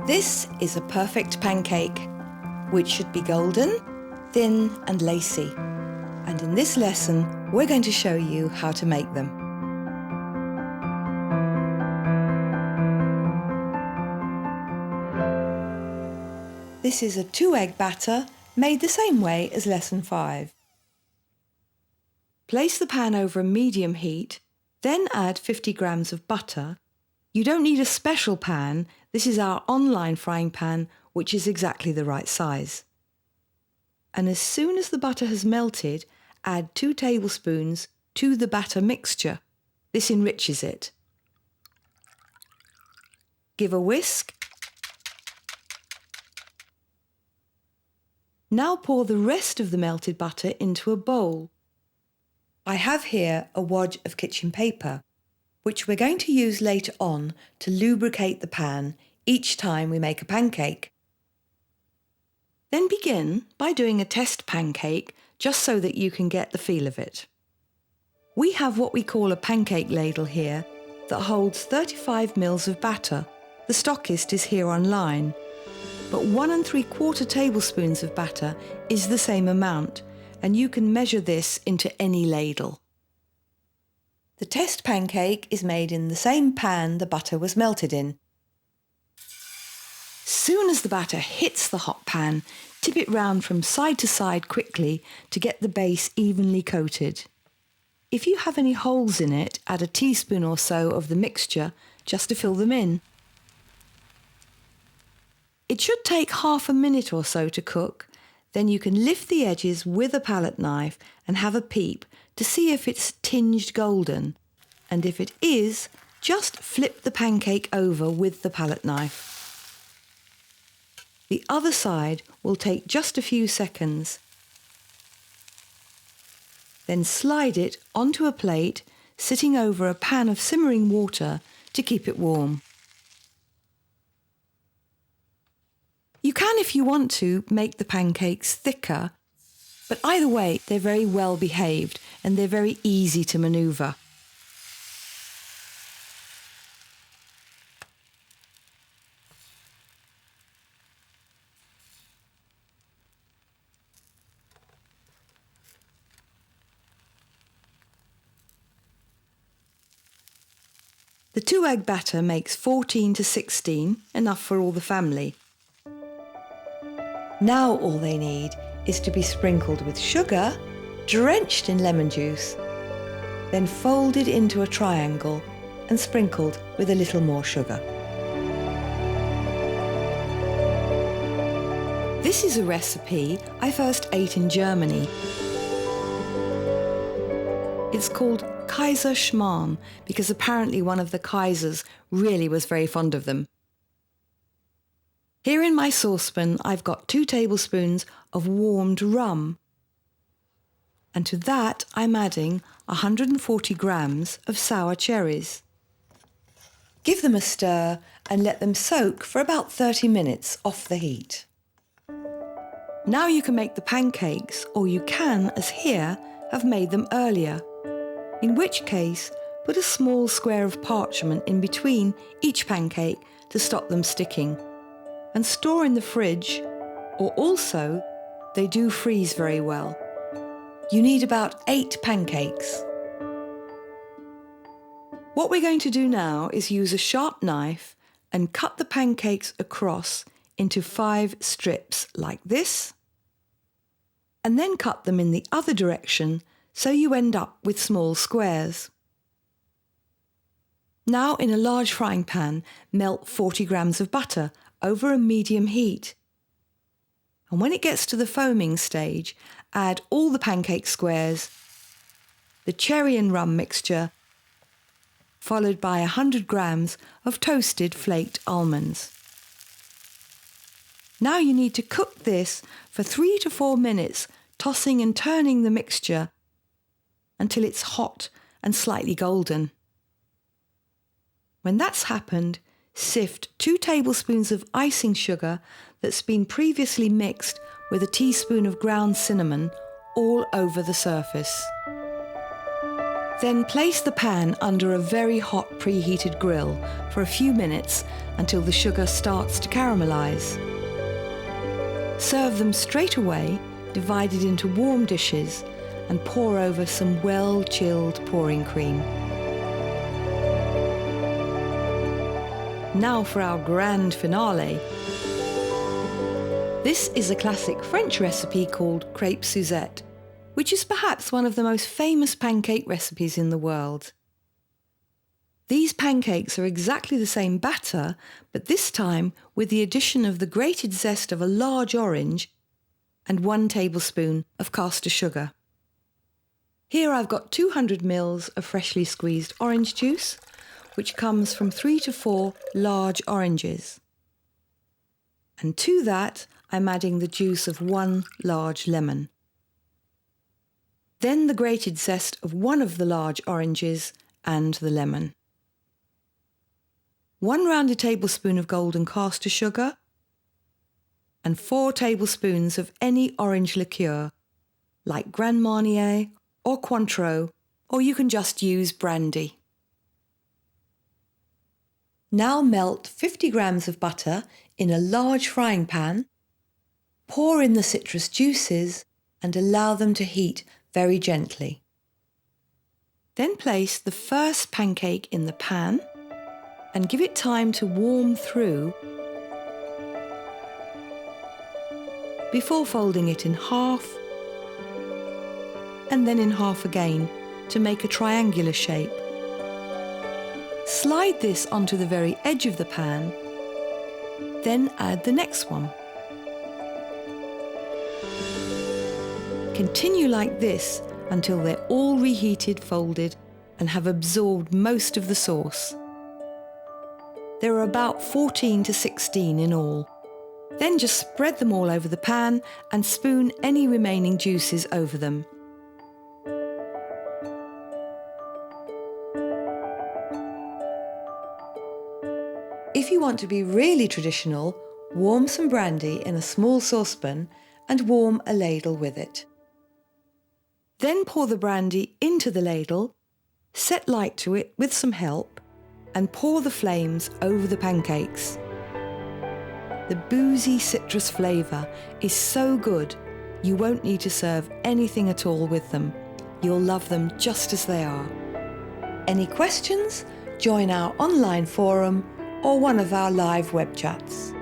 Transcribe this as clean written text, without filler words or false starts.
This is a perfect pancake, which should be golden, thin and lacy. And in this lesson, we're going to show you how to make them. This is a 2-egg batter made the same way as lesson 5. Place the pan over a medium heat, then add 50 grams of butter. You don't need a special pan, this is our online frying pan, which is exactly the right size. And as soon as the butter has melted, add 2 tablespoons to the batter mixture. This enriches it. Give a whisk. Now pour the rest of the melted butter into a bowl. I have here a wad of kitchen paper, which we're going to use later on to lubricate the pan each time we make a pancake. Then begin by doing a test pancake just so that you can get the feel of it. We have what we call a pancake ladle here that holds 35 ml of batter. The stockist is here online. But 1 3/4 tablespoons of batter is the same amount, and you can measure this into any ladle. The test pancake is made in the same pan the butter was melted in. Soon as the batter hits the hot pan, tip it round from side to side quickly to get the base evenly coated. If you have any holes in it, add a teaspoon or so of the mixture just to fill them in. It should take half a minute or so to cook, then you can lift the edges with a palette knife and have a peep to see if it's tinged golden. And if it is, just flip the pancake over with the palette knife. The other side will take just a few seconds. Then slide it onto a plate, sitting over a pan of simmering water to keep it warm. You can, if you want to, make the pancakes thicker, but either way, they're very well behaved and they're very easy to manoeuvre. The 2-egg batter makes 14 to 16, enough for all the family. Now all they need is to be sprinkled with sugar, drenched in lemon juice, then folded into a triangle and sprinkled with a little more sugar. This is a recipe I first ate in Germany. It's called Kaiserschmarrn because apparently one of the Kaisers really was very fond of them. Here in my saucepan, I've got 2 tablespoons of warmed rum. And to that, I'm adding 140 grams of sour cherries. Give them a stir and let them soak for about 30 minutes off the heat. Now you can make the pancakes, or you can, as here, have made them earlier. In which case, put a small square of parchment in between each pancake to stop them sticking. And store in the fridge, or also, they do freeze very well. You need about 8 pancakes. What we're going to do now is use a sharp knife and cut the pancakes across into 5 strips like this, and then cut them in the other direction so you end up with small squares. Now in a large frying pan, melt 40 grams of butter over a medium heat. And when it gets to the foaming stage, add all the pancake squares, the cherry and rum mixture, followed by 100 grams of toasted flaked almonds. Now you need to cook this for 3 to 4 minutes, tossing and turning the mixture until it's hot and slightly golden. When that's happened, sift 2 tablespoons of icing sugar that's been previously mixed with a teaspoon of ground cinnamon all over the surface. Then place the pan under a very hot preheated grill for a few minutes until the sugar starts to caramelise. Serve them straight away, divided into warm dishes, and pour over some well-chilled pouring cream. Now for our grand finale. This is a classic French recipe called Crepes Suzette, which is perhaps one of the most famous pancake recipes in the world. These pancakes are exactly the same batter, but this time with the addition of the grated zest of a large orange and 1 tablespoon of caster sugar. Here I've got 200 ml of freshly squeezed orange juice, which comes from 3 to 4 large oranges. And to that, I'm adding the juice of 1 large lemon. Then the grated zest of 1 of the large oranges and the lemon. 1 rounded tablespoon of golden caster sugar and 4 tablespoons of any orange liqueur, like Grand Marnier or Cointreau, or you can just use brandy. Now melt 50 grams of butter in a large frying pan, pour in the citrus juices and allow them to heat very gently. Then place the first pancake in the pan and give it time to warm through before folding it in half and then in half again to make a triangular shape. Slide this onto the very edge of the pan, then add the next one. Continue like this until they're all reheated, folded, and have absorbed most of the sauce. There are about 14 to 16 in all. Then just spread them all over the pan and spoon any remaining juices over them. If you want to be really traditional, warm some brandy in a small saucepan and warm a ladle with it. Then pour the brandy into the ladle, set light to it with some help, and pour the flames over the pancakes. The boozy citrus flavour is so good, you won't need to serve anything at all with them. You'll love them just as they are. Any questions? Join our online forum or one of our live web chats.